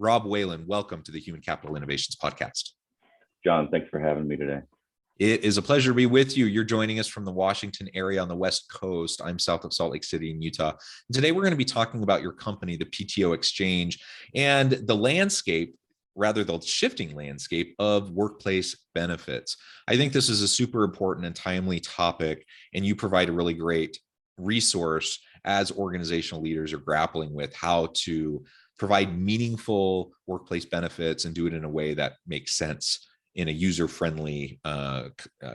Rob Whalen, welcome to the Human Capital Innovations Podcast. John, thanks for having me today. It is a pleasure to be with you. You're joining us from the Washington area on the West Coast. I'm south of Salt Lake City in Utah. And today we're going to be talking about your company, the PTO Exchange, and the landscape, rather the shifting landscape of workplace benefits. I think this is a super important and timely topic, and you provide a really great resource as organizational leaders are grappling with how to provide meaningful workplace benefits and do it in a way that makes sense in a user-friendly,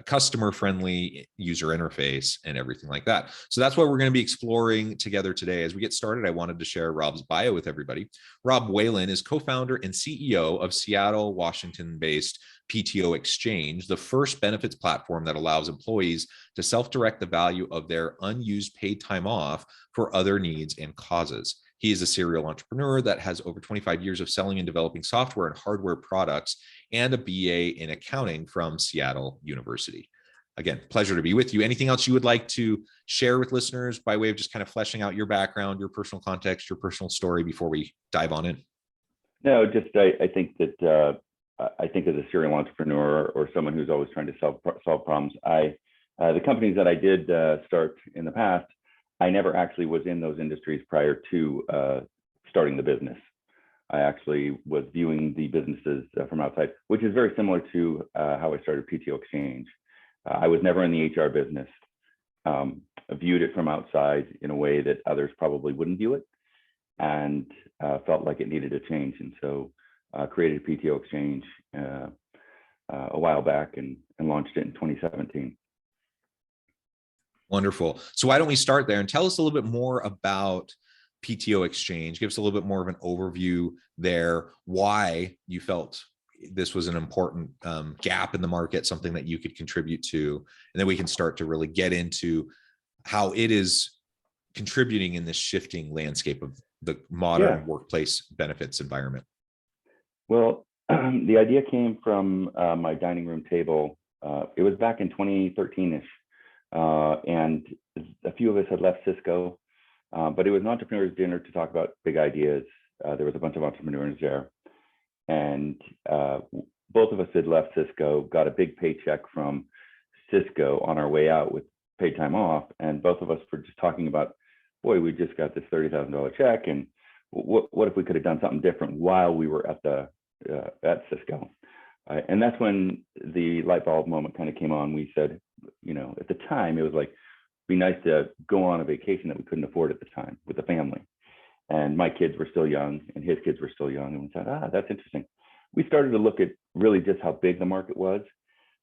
customer-friendly user interface and everything like that. So that's what we're going to be exploring together today. As we get started, I wanted to share Rob's bio with everybody. Rob Whalen is co-founder and CEO of Seattle, Washington-based PTO Exchange, the first benefits platform that allows employees to self-direct the value of their unused paid time off for other needs and causes. He is a serial entrepreneur that has over 25 years of selling and developing software and hardware products and a BA in accounting from Seattle University. Again, pleasure to be with you. Anything else you would like to share with listeners by way of just kind of fleshing out your background, your personal context, your personal story before we dive on in? No, just I think that I think as a serial entrepreneur or someone who's always trying to solve problems, the companies that I did start in the past, I never actually was in those industries prior to starting the business. I actually was viewing the businesses from outside, which is very similar to how I started PTO Exchange. I was never in the HR business. I viewed it from outside in a way that others probably wouldn't view it, and felt like it needed a change. And so created PTO Exchange a while back and launched it in 2017. Wonderful. So why don't we start there and tell us a little bit more about PTO Exchange. Give us a little bit more of an overview there, why you felt this was an important gap in the market, something that you could contribute to, and then we can start to really get into how it is contributing in this shifting landscape of the modern workplace benefits environment. Well, the idea came from my dining room table. It was back in 2013-ish. And a few of us had left Cisco, but it was an entrepreneur's dinner to talk about big ideas. There was a bunch of entrepreneurs there, and both of us had left Cisco, got a big paycheck from Cisco on our way out with paid time off, and both of us were just talking about, boy, we just got this $30,000 check, and what if we could have done something different while we were at Cisco? And that's when the light bulb moment kind of came on. We said, at the time, it was like, be nice to go on a vacation that we couldn't afford at the time with the family. And my kids were still young and his kids were still young. And we said, that's interesting. We started to look at really just how big the market was,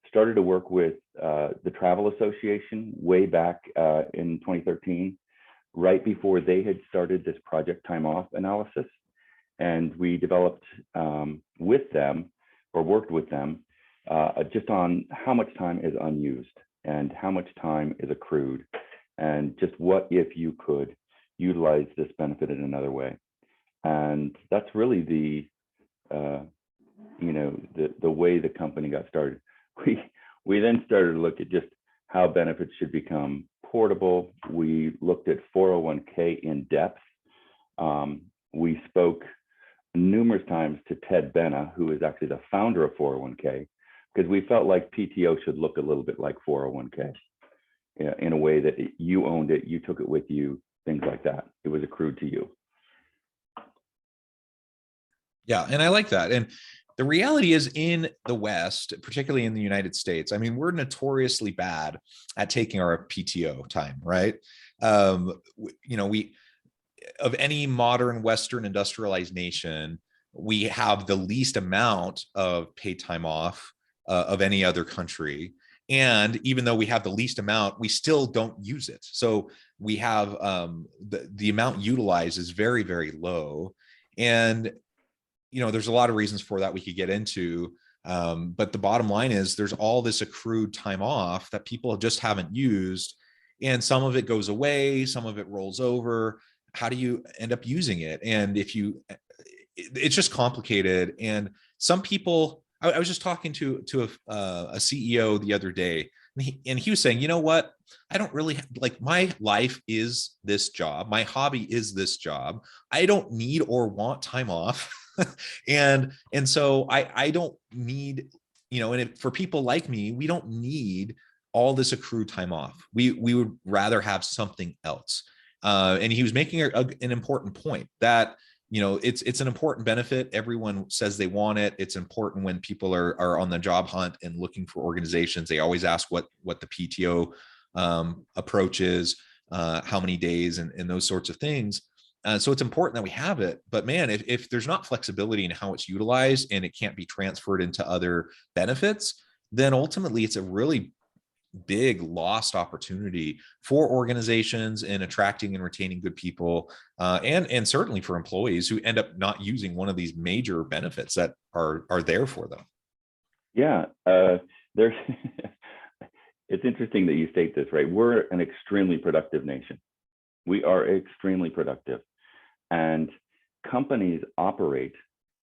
started to work with the Travel Association way back in 2013, right before they had started this project time off analysis. And we developed with them, or worked with them, just on how much time is unused and how much time is accrued, and just what if you could utilize this benefit in another way. And that's really the way the company got started. We then started to look at just how benefits should become portable. We looked at 401k in depth. We spoke numerous times to Ted Benna, who is actually the founder of 401k, because we felt like PTO should look a little bit like 401k in a way that you owned it, you took it with you, things like that. It was accrued to you. Yeah, and I like that. And the reality is, in the West, particularly in the United States, I mean, we're notoriously bad at taking our PTO time, right? We of any modern Western industrialized nation, we have the least amount of paid time off of any other country. And even though we have the least amount, we still don't use it. So we have the amount utilized is very, very low. And, there's a lot of reasons for that we could get into. But the bottom line is there's all this accrued time off that people just haven't used. And some of it goes away, some of it rolls over. How do you end up using it? And it's just complicated. And some people, I was just talking to a CEO the other day, and he was saying, you know what? I don't really like, my life is this job. My hobby is this job. I don't need or want time off. And so I don't need, for people like me, we don't need all this accrued time off. We would rather have something else. And he was making an important point that, it's an important benefit. Everyone says they want it. It's important when people are on the job hunt and looking for organizations. They always ask what the PTO approach is, how many days, and those sorts of things. So it's important that we have it. But man, if there's not flexibility in how it's utilized and it can't be transferred into other benefits, then ultimately it's a really big lost opportunity for organizations in attracting and retaining good people, and certainly for employees who end up not using one of these major benefits that are there for them. Yeah, there's. It's interesting that you state this, right? We're an extremely productive nation. We are extremely productive, and companies operate,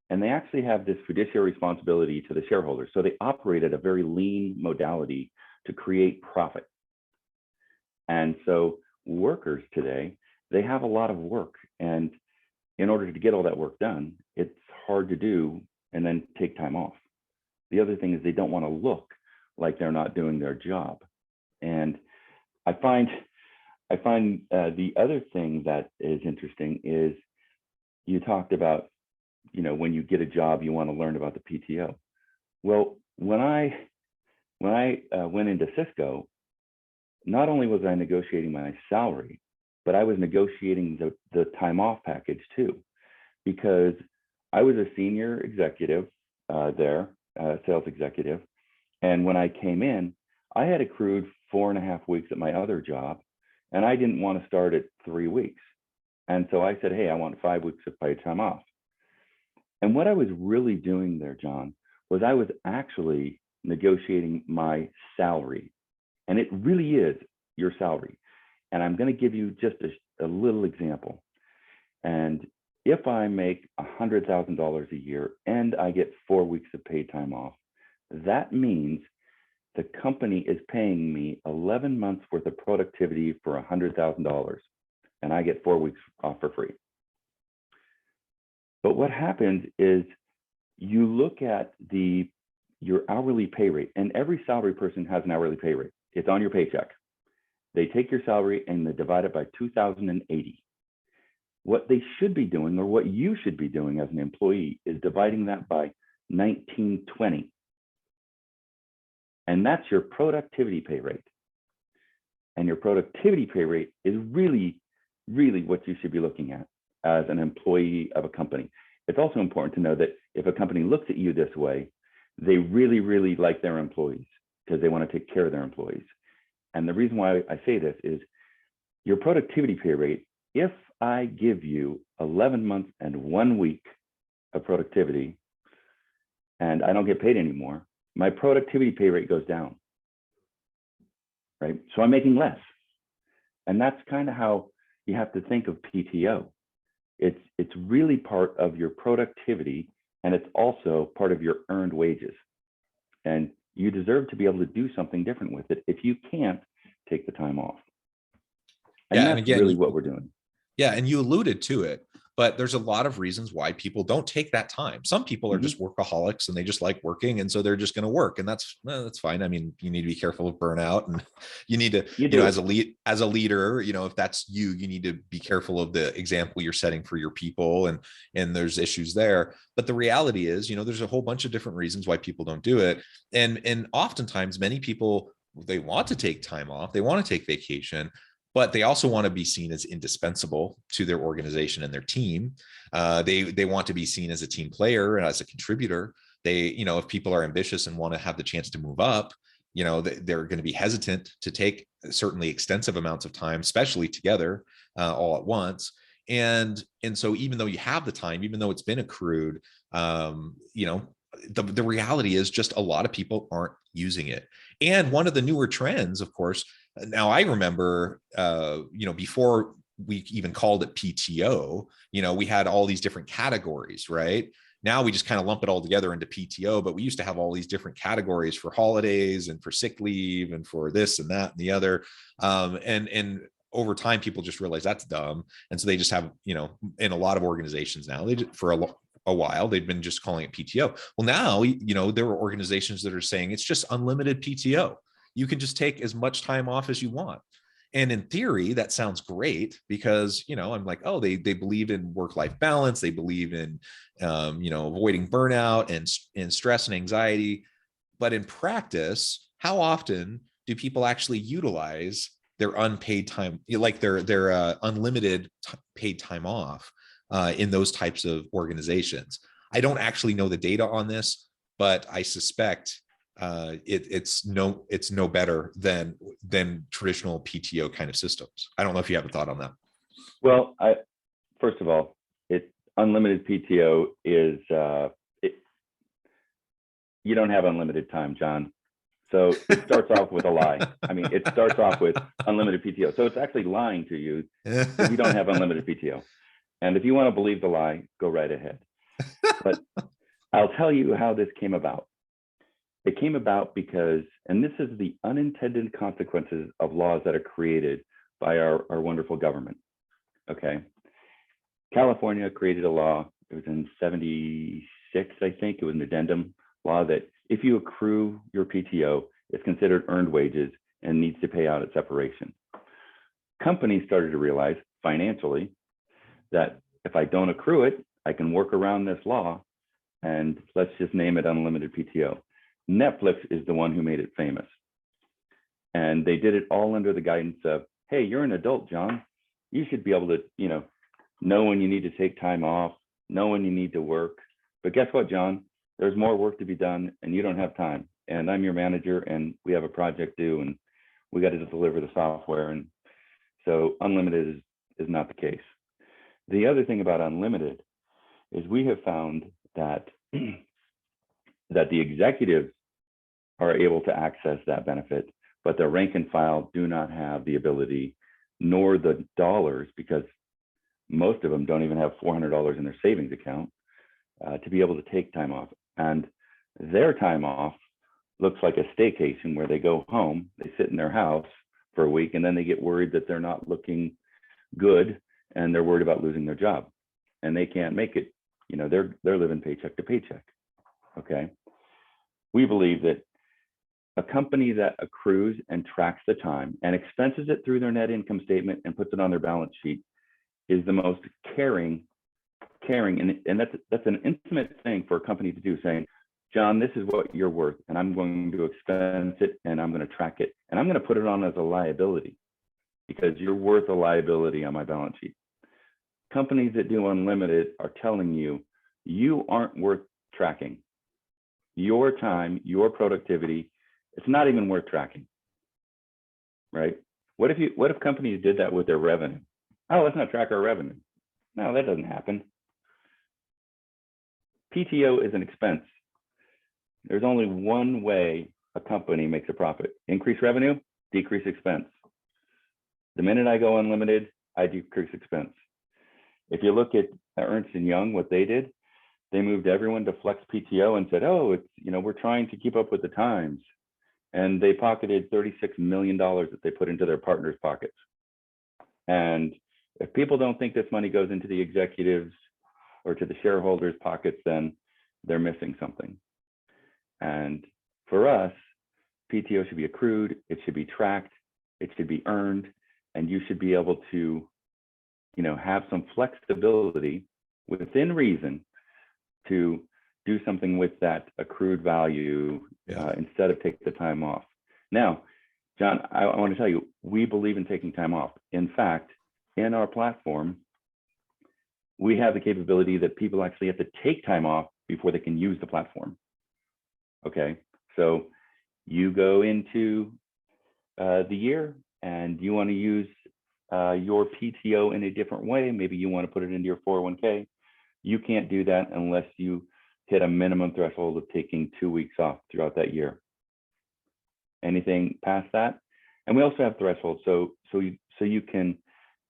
and they actually have this fiduciary responsibility to the shareholders. So they operate at a very lean modality to create profit. And so workers today, they have a lot of work. And in order to get all that work done, it's hard to do and then take time off. The other thing is they don't want to look like they're not doing their job. And I find the other thing that is interesting is you talked about, when you get a job, you want to learn about the PTO. Well, when I went into Cisco, not only was I negotiating my salary, but I was negotiating the time off package too, because I was a senior executive there, sales executive. And when I came in, I had accrued 4.5 weeks at my other job, and I didn't want to start at 3 weeks. And so I said, hey, I want 5 weeks of paid time off. And what I was really doing there, John, was I was actually negotiating my salary. And it really is your salary. And I'm going to give you just a little example. And if I make $100,000 a year and I get 4 weeks of paid time off, that means the company is paying me 11 months worth of productivity for $100,000, and I get 4 weeks off for free. But what happens is you look at your hourly pay rate, and every salary person has an hourly pay rate. It's on your paycheck. They take your salary and they divide it by 2,080. What they should be doing, or what you should be doing as an employee, is dividing that by 1920. And that's your productivity pay rate. And your productivity pay rate is really, really what you should be looking at as an employee of a company. It's also important to know that if a company looks at you this way, they really, really like their employees because they want to take care of their employees. And the reason why I say this is your productivity pay rate, if I give you 11 months and 1 week of productivity and I don't get paid anymore, my productivity pay rate goes down, right? So I'm making less. And that's kind of how you have to think of PTO. It's really part of your productivity, and it's also part of your earned wages. And you deserve to be able to do something different with it if you can't take the time off. And yeah, that's and again, really what we're doing. Yeah, and you alluded to it, but there's a lot of reasons why people don't take that time. Some people are just workaholics and they just like working, and so they're just going to work, and that's fine. I mean, you need to be careful of burnout, and you need to, as a leader, if that's you need to be careful of the example you're setting for your people, and there's issues there. But the reality is, there's a whole bunch of different reasons why people don't do it, and oftentimes many people, they want to take time off, they want to take vacation, but they also want to be seen as indispensable to their organization and their team. They want to be seen as a team player and as a contributor. If people are ambitious and want to have the chance to move up, they're going to be hesitant to take certainly extensive amounts of time, especially together all at once. And so even though you have the time, even though it's been accrued, the reality is just a lot of people aren't using it. And one of the newer trends, of course, now I remember, before we even called it PTO, we had all these different categories, right? Now we just kind of lump it all together into PTO, but we used to have all these different categories for holidays and for sick leave and for this and that and the other. And over time, people just realize that's dumb. And so they just have, in a lot of organizations now, a while. They'd been just calling it PTO. Well, now, there are organizations that are saying it's just unlimited PTO. You can just take as much time off as you want. And in theory, that sounds great because, I'm like, oh, they believe in work-life balance. They believe in, avoiding burnout and stress and anxiety. But in practice, how often do people actually utilize their unpaid time, like their unlimited paid time off in those types of organizations? I don't actually know the data on this, but I suspect it's no better than traditional PTO kind of systems. I don't know if you have a thought on that. Well, first of all, unlimited PTO is you don't have unlimited time, John. So it starts off with a lie. I mean, it starts off with unlimited PTO. So it's actually lying to you if you don't have unlimited PTO. And if you want to believe the lie, go right ahead. But I'll tell you how this came about. It came about because, and this is the unintended consequences of laws that are created by our wonderful government. Okay. California created a law. It was in 76, I think. It was an addendum law that if you accrue your PTO, it's considered earned wages and needs to pay out at separation. Companies started to realize financially that if I don't accrue it, I can work around this law, and let's just name it unlimited PTO. Netflix is the one who made it famous. And they did it all under the guidance of, hey, you're an adult, John. You should be able to, know when you need to take time off, know when you need to work. But guess what, John? There's more work to be done and you don't have time. And I'm your manager and we have a project due and we got to deliver the software. And so unlimited is not the case. The other thing about unlimited is we have found that that the executives are able to access that benefit, but the rank and file do not have the ability nor the dollars, because most of them don't even have $400 in their savings account to be able to take time off. And their time off looks like a staycation where they go home, they sit in their house for a week, and then they get worried that they're not looking good and they're worried about losing their job and they can't make it. They're living paycheck to paycheck. Okay. We believe that a company that accrues and tracks the time and expenses it through their net income statement and puts it on their balance sheet is the most caring, and that's an intimate thing for a company to do, saying, John, this is what you're worth, and I'm going to expense it, and I'm going to track it, and I'm going to put it on as a liability because you're worth a liability on my balance sheet. Companies that do unlimited are telling you, you aren't worth tracking. Your time, your productivity, it's not even worth tracking, right? What if companies did that with their revenue? Oh, let's not track our revenue. No, that doesn't happen. PTO is an expense. There's only one way a company makes a profit: increase revenue, decrease expense. The minute I go unlimited, I decrease expense. If you look at Ernst & Young, what they did, they moved everyone to flex PTO and said, oh, it's, we're trying to keep up with the times. And they pocketed $36 million that they put into their partners' pockets. And if people don't think this money goes into the executives or to the shareholders' pockets, then they're missing something. And for us, PTO should be accrued, it should be tracked, it should be earned, and you should be able to, have some flexibility within reason to do something with that accrued value instead of take the time off. Now, John, I want to tell you, we believe in taking time off. In fact, in our platform, we have the capability that people actually have to take time off before they can use the platform. Okay, so you go into the year and you want to use your PTO in a different way. Maybe you want to put it into your 401k. You can't do that unless you hit a minimum threshold of taking 2 weeks off throughout that year. Anything past that, and we also have thresholds, so you can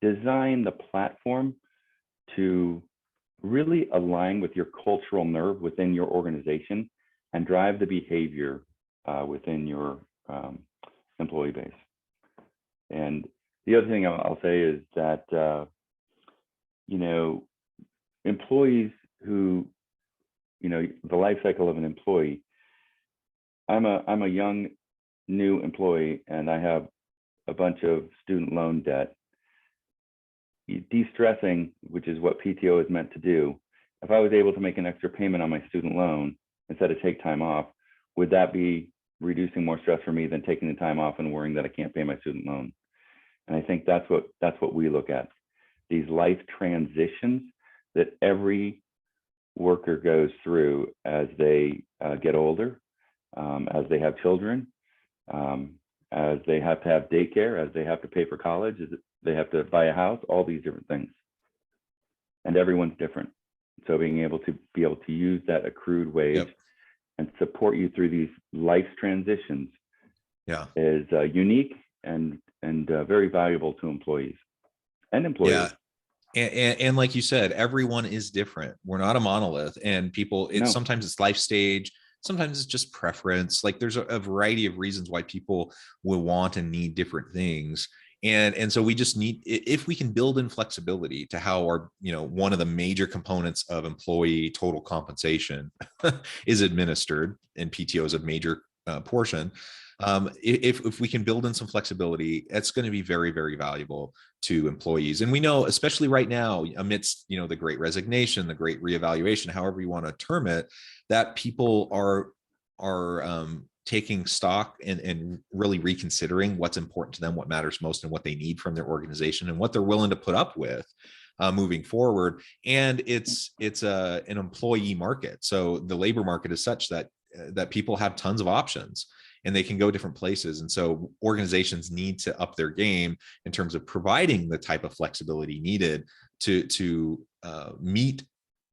design the platform to really align with your cultural nerve within your organization and drive the behavior within your employee base. And the other thing I'll say is that employees who the life cycle of an employee. I'm a young, new employee, and I have a bunch of student loan debt. De-stressing, which is what PTO is meant to do, if I was able to make an extra payment on my student loan instead of take time off, would that be reducing more stress for me than taking the time off and worrying that I can't pay my student loan? And I think that's what we look at. These life transitions that every worker goes through as they get older, as they have children, as they have to have daycare, as they have to pay for college, as they have to buy a house, all these different things. And everyone's different. So being able to use that accrued wage and support you through these life transitions is unique and very valuable to employees and employers. Yeah. And like you said, everyone is different. We're not a monolith, and people, sometimes it's life stage, sometimes it's just preference. Like there's a variety of reasons why people will want and need different things. And so we just need, if we can build in flexibility to how our, one of the major components of employee total compensation is administered, and PTO is a major portion. If we can build in some flexibility, it's going to be very, very valuable to employees. And we know, especially right now, amidst, the great resignation, the great reevaluation, however you want to term it, that people are taking stock and really reconsidering what's important to them, what matters most, and what they need from their organization, and what they're willing to put up with moving forward. And it's an employee market. So the labor market is such that people have tons of options and they can go different places. And so organizations need to up their game in terms of providing the type of flexibility needed to meet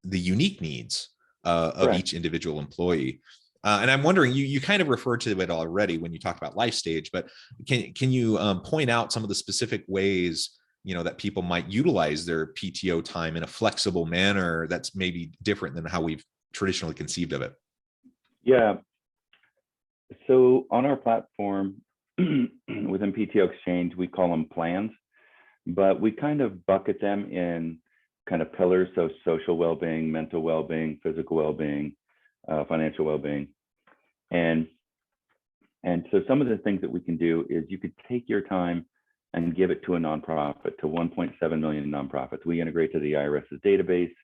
the unique needs of each individual employee. And I'm wondering, you kind of referred to it already when you talk about life stage, but can you point out some of the specific ways that people might utilize their PTO time in a flexible manner that's maybe different than how we've traditionally conceived of it? Yeah. So on our platform within PTO Exchange, we call them plans, but we kind of bucket them in kind of pillars. So social well-being, mental well-being, physical well-being, financial well-being. And so some of the things that we can do is you could take your time and give it to a nonprofit, to 1.7 million nonprofits. We integrate to the IRS's database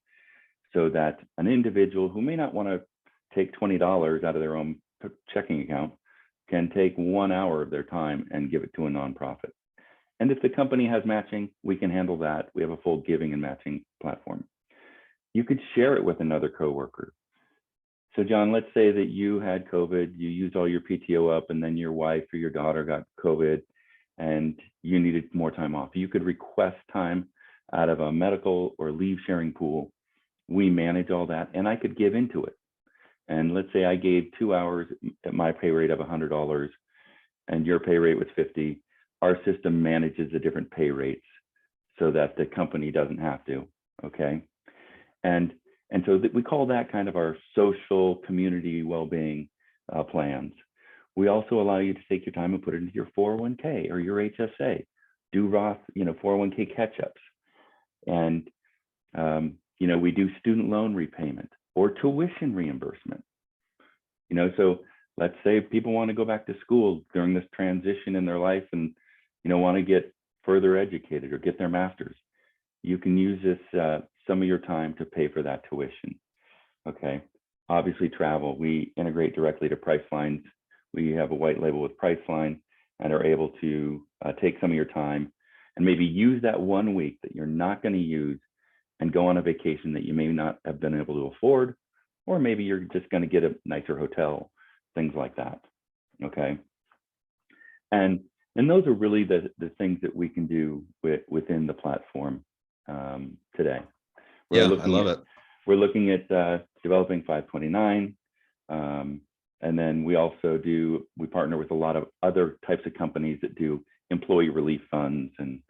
so that an individual who may not want to take $20 out of their own checking account can take 1 hour of their time and give it to a nonprofit. And if the company has matching, we can handle that. We have a full giving and matching platform. You could share it with another coworker. So John, let's say that you had COVID, you used all your PTO up, and then your wife or your daughter got COVID and you needed more time off. You could request time out of a medical or leave sharing pool. We manage all that, and I could give into it. And let's say I gave 2 hours at my pay rate of $100 and your pay rate was 50. Our system manages the different pay rates so that the company doesn't have to, okay? And so we call that kind of our social community well-being plans. We also allow you to take your time and put it into your 401k or your HSA, do Roth, 401k catch-ups. And, we do student loan repayment or tuition reimbursement. So let's say people want to go back to school during this transition in their life and, want to get further educated or get their master's. You can use this, some of your time to pay for that tuition, okay? Obviously travel, we integrate directly to Priceline. We have a white label with Priceline and are able to take some of your time and maybe use that 1 week that you're not going to use and go on a vacation that you may not have been able to afford, or maybe you're just going to get a nicer hotel, things like that, okay? And those are really the things that we can do within the platform today. I love it. We're looking at developing 529, and then we also we partner with a lot of other types of companies that do employee relief funds, and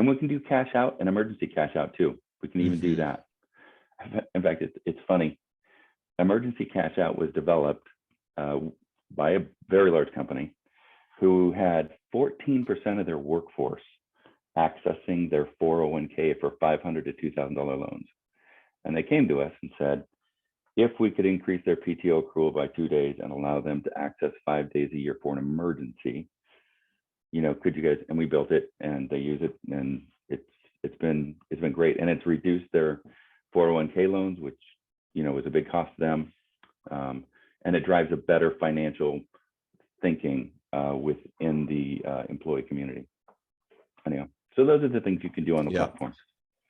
we can do cash out and emergency cash out too. We can even do that. In fact, it's funny. Emergency cash out was developed by a very large company who had 14% of their workforce accessing their 401k for $500 to $2,000 loans. And they came to us and said, if we could increase their PTO accrual by 2 days and allow them to access 5 days a year for an emergency, could you guys, and we built it and they use it, and it's been great. And it's reduced their 401k loans, which, was a big cost to them. And it drives a better financial thinking within the employee community. Anyhow, so those are the things you can do on the platform.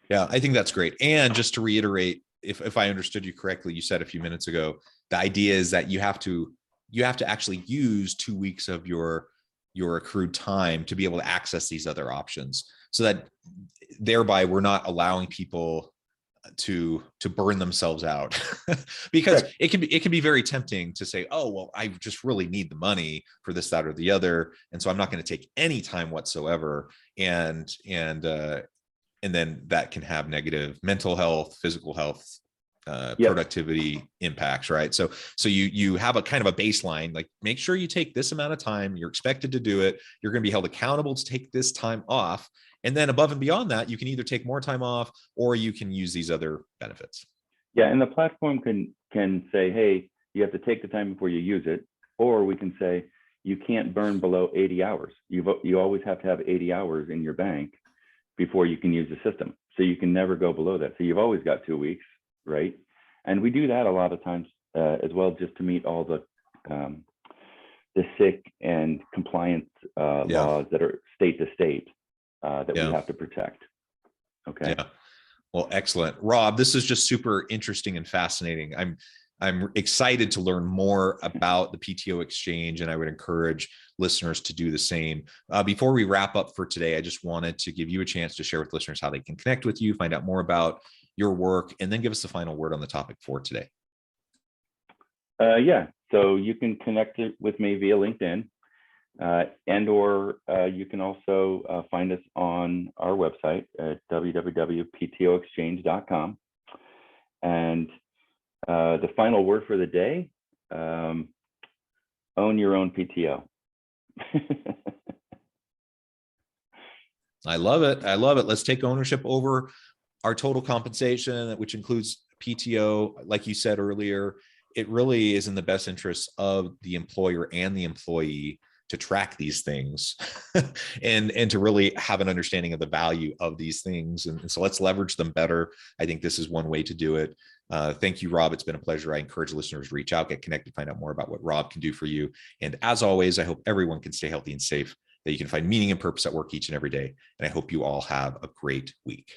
Yeah, I think that's great. And just to reiterate, if I understood you correctly, you said a few minutes ago, the idea is that you have to actually use 2 weeks of your accrued time to be able to access these other options, so that thereby we're not allowing people to burn themselves out. Because it can be very tempting to say, oh, well, I just really need the money for this, that, or the other, and so I'm not going to take any time whatsoever. And then that can have negative mental health, physical health, productivity impacts, right? So you have a kind of a baseline, like make sure you take this amount of time, you're expected to do it, you're going to be held accountable to take this time off. And then above and beyond that, you can either take more time off or you can use these other benefits. Yeah, and the platform can say, hey, you have to take the time before you use it, or we can say you can't burn below 80 hours. You always have to have 80 hours in your bank before you can use the system. So you can never go below that. So you've always got 2 weeks, right? And we do that a lot of times as well, just to meet all the sick and compliance laws that are state to state that we have to protect. Okay. Yeah. Well, excellent. Rob, this is just super interesting and fascinating. I'm excited to learn more about the PTO exchange, and I would encourage listeners to do the same. Before we wrap up for today, I just wanted to give you a chance to share with listeners how they can connect with you, find out more about your work, and then give us the final word on the topic for today. So you can connect with me via LinkedIn, or you can also find us on our website at www.ptoexchange.com. And the final word for the day, own your own PTO. I love it. I love it. Let's take ownership over our total compensation, which includes PTO. Like you said earlier, it really is in the best interest of the employer and the employee to track these things and to really have an understanding of the value of these things. And so let's leverage them better. I think this is one way to do it. Thank you, Rob. It's been a pleasure. I encourage listeners to reach out, get connected, find out more about what Rob can do for you. And as always, I hope everyone can stay healthy and safe, that you can find meaning and purpose at work each and every day. And I hope you all have a great week.